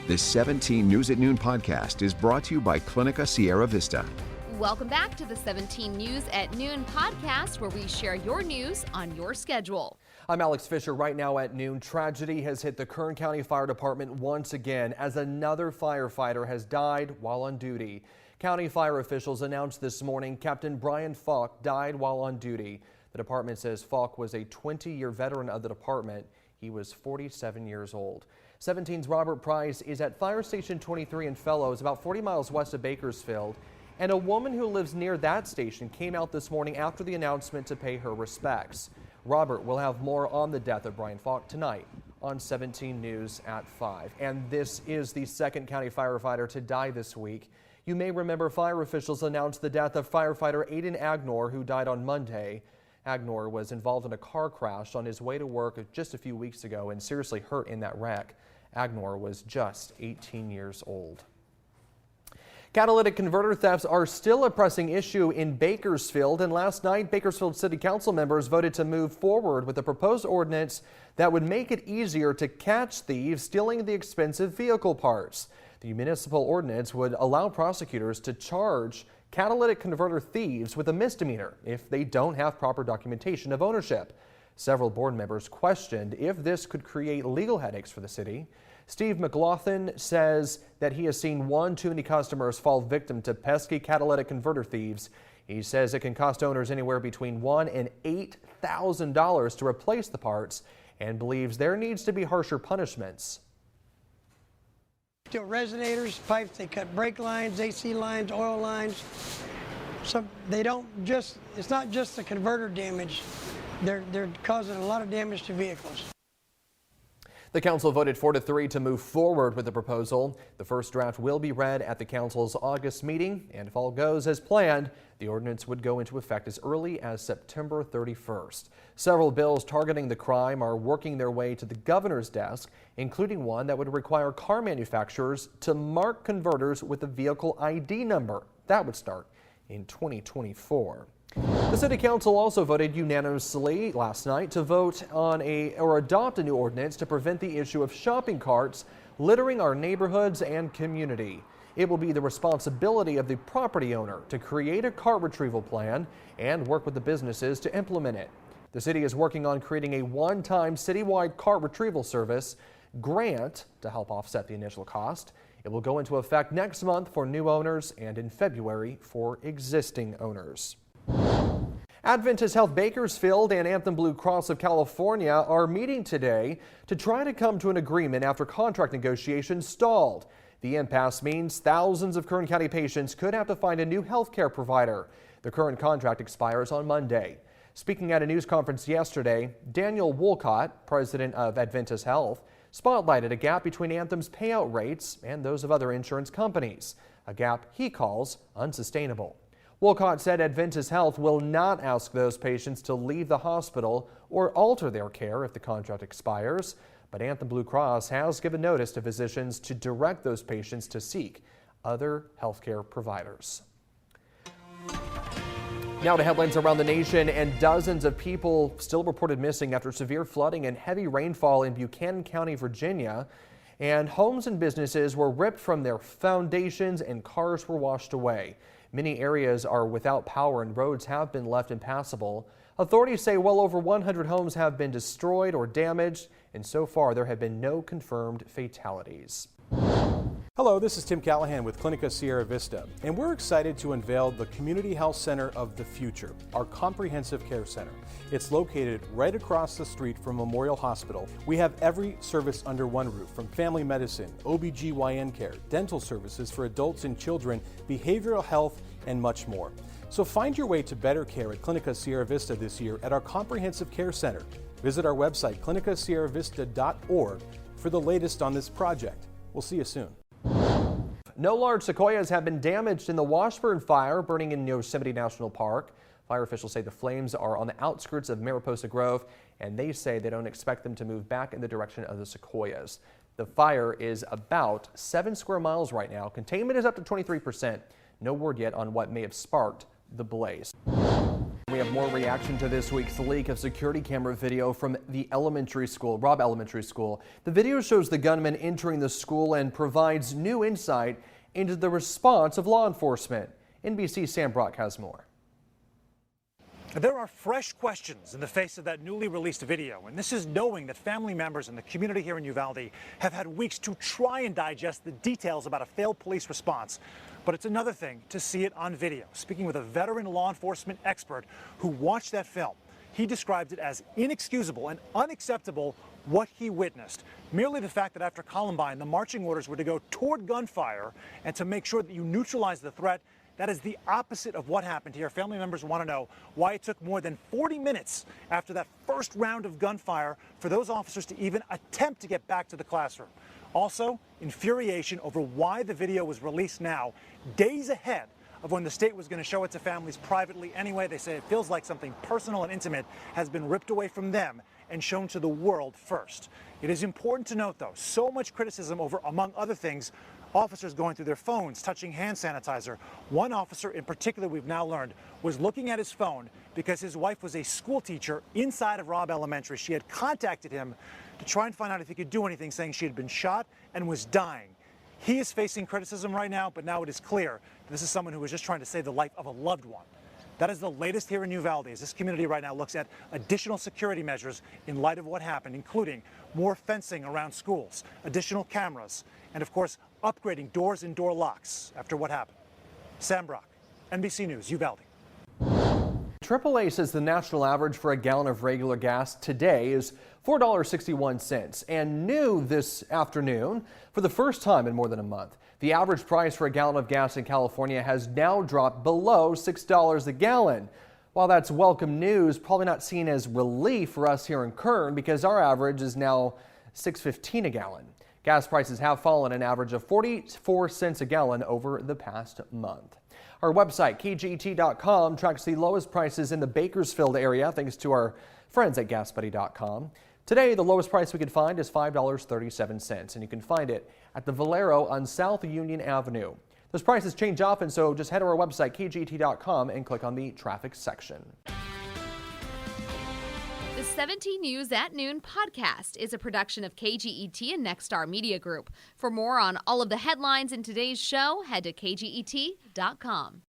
This 17 News at Noon podcast is brought to you by Clinica Sierra Vista. Welcome back to the 17 News at Noon podcast, where we share your news on your schedule. I'm Alex Fisher. Right now at noon, tragedy has hit the Kern County Fire Department once again as another firefighter has died while on duty. County fire officials announced this morning Captain Brian Falk died while on duty. The department says Falk was a 20-year veteran of the department. He was 47 years old. 17's Robert Price is at Fire Station 23 in Fellows, about 40 miles west of Bakersfield. And a woman who lives near that station came out this morning after the announcement to pay her respects. Robert will have more on the death of Brian Falk tonight on 17 News at 5. And this is the second county firefighter to die this week. You may remember fire officials announced the death of firefighter Aiden Agnor, who died on Monday. Agnor was involved in a car crash on his way to work just a few weeks ago and seriously hurt in that wreck. Agnor was just 18 years old. Catalytic converter thefts are still a pressing issue in Bakersfield, and last night Bakersfield City Council members voted to move forward with a proposed ordinance that would make it easier to catch thieves stealing the expensive vehicle parts. The municipal ordinance would allow prosecutors to charge catalytic converter thieves with a misdemeanor if they don't have proper documentation of ownership. Several board members questioned if this could create legal headaches for the city. Steve McLaughlin says that he has seen one too many customers fall victim to pesky catalytic converter thieves. He says it can cost owners anywhere between $1,000 and $8,000 to replace the parts and believes there needs to be harsher punishments. Still resonators, pipes, they cut brake lines, AC lines, oil lines. So they don't just, it's not just the converter damage. They're causing a lot of damage to vehicles. The council voted 4-3 to move forward with the proposal. The first draft will be read at the council's August meeting, and if all goes as planned, the ordinance would go into effect as early as September 31st. Several bills targeting the crime are working their way to the governor's desk, including one that would require car manufacturers to mark converters with a vehicle ID number. That would start in 2024. The City Council also voted unanimously last night to vote on adopt a new ordinance to prevent the issue of shopping carts littering our neighborhoods and community. It will be the responsibility of the property owner to create a cart retrieval plan and work with the businesses to implement it. The city is working on creating a one-time citywide cart retrieval service grant to help offset the initial cost. It will go into effect next month for new owners and in February for existing owners. Adventist Health Bakersfield and Anthem Blue Cross of California are meeting today to try to come to an agreement after contract negotiations stalled. The impasse means thousands of Kern County patients could have to find a new health care provider. The current contract expires on Monday. Speaking at a news conference yesterday, Daniel Wolcott, president of Adventist Health, spotlighted a gap between Anthem's payout rates and those of other insurance companies, a gap he calls unsustainable. Wolcott said Adventist Health will not ask those patients to leave the hospital or alter their care if the contract expires, but Anthem Blue Cross has given notice to physicians to direct those patients to seek other healthcare providers. Now to headlines around the nation, and dozens of people still reported missing after severe flooding and heavy rainfall in Buchanan County, Virginia. And homes and businesses were ripped from their foundations and cars were washed away. Many areas are without power and roads have been left impassable. Authorities say well over 100 homes have been destroyed or damaged, and so far there have been no confirmed fatalities. Hello, this is Tim Callahan with Clinica Sierra Vista, and we're excited to unveil the Community Health Center of the Future, our comprehensive care center. It's located right across the street from Memorial Hospital. We have every service under one roof, from family medicine, OB/GYN care, dental services for adults and children, behavioral health, and much more. So find your way to better care at Clinica Sierra Vista this year at our comprehensive care center. Visit our website, clinicasierravista.org, for the latest on this project. We'll see you soon. No large sequoias have been damaged in the Washburn Fire burning in Yosemite National Park. Fire officials say the flames are on the outskirts of Mariposa Grove, and they say they don't expect them to move back in the direction of the sequoias. The fire is about 7 square miles right now. Containment is up to 23%. No word yet on what may have sparked the blaze. We we have more reaction to this week's leak of security camera video from the Robb Elementary School. The video shows the gunman entering the school and provides new insight into the response of law enforcement. NBC's Sam Brock has more. There are fresh questions in the face of that newly released video, and this is knowing that family members and the community here in Uvalde have had weeks to try and digest the details about a failed police response. But it's another thing to see it on video. Speaking with a veteran law enforcement expert who watched that film, he described it as inexcusable and unacceptable what he witnessed. Merely the fact that after Columbine, the marching orders were to go toward gunfire and to make sure that you neutralize the threat. That is the opposite of what happened here. Family members want to know why it took more than 40 minutes after that first round of gunfire for those officers to even attempt to get back to the classroom. Also, infuriation over why the video was released now, days ahead of when the state was going to show it to families privately anyway. They say it feels like something personal and intimate has been ripped away from them and shown to the world first. It is important to note, though, so much criticism over, among other things, officers going through their phones, touching hand sanitizer. One officer in particular, we've now learned, was looking at his phone because his wife was a school teacher inside of Robb Elementary. She had contacted him to try and find out if he could do anything, saying she had been shot and was dying. He is facing criticism right now, but now it is clear this is someone who was just trying to save the life of a loved one. That is the latest here in Uvalde, as this community right now looks at additional security measures in light of what happened, including more fencing around schools, additional cameras, and of course, upgrading doors and door locks after what happened. Sam Brock, NBC News, Uvalde. AAA says the national average for a gallon of regular gas today is $4.61, and new this afternoon for the first time in more than a month. The average price for a gallon of gas in California has now dropped below $6 a gallon. While that's welcome news, probably not seen as relief for us here in Kern because our average is now $6.15 a gallon. Gas prices have fallen an average of 44 cents a gallon over the past month. Our website, kget.com, tracks the lowest prices in the Bakersfield area thanks to our friends at gasbuddy.com. Today, the lowest price we could find is $5.37, and you can find it at the Valero on South Union Avenue. Those prices change often, so just head to our website, kget.com, and click on the traffic section. The 17 News at Noon podcast is a production of KGET and Nexstar Media Group. For more on all of the headlines in today's show, head to kget.com.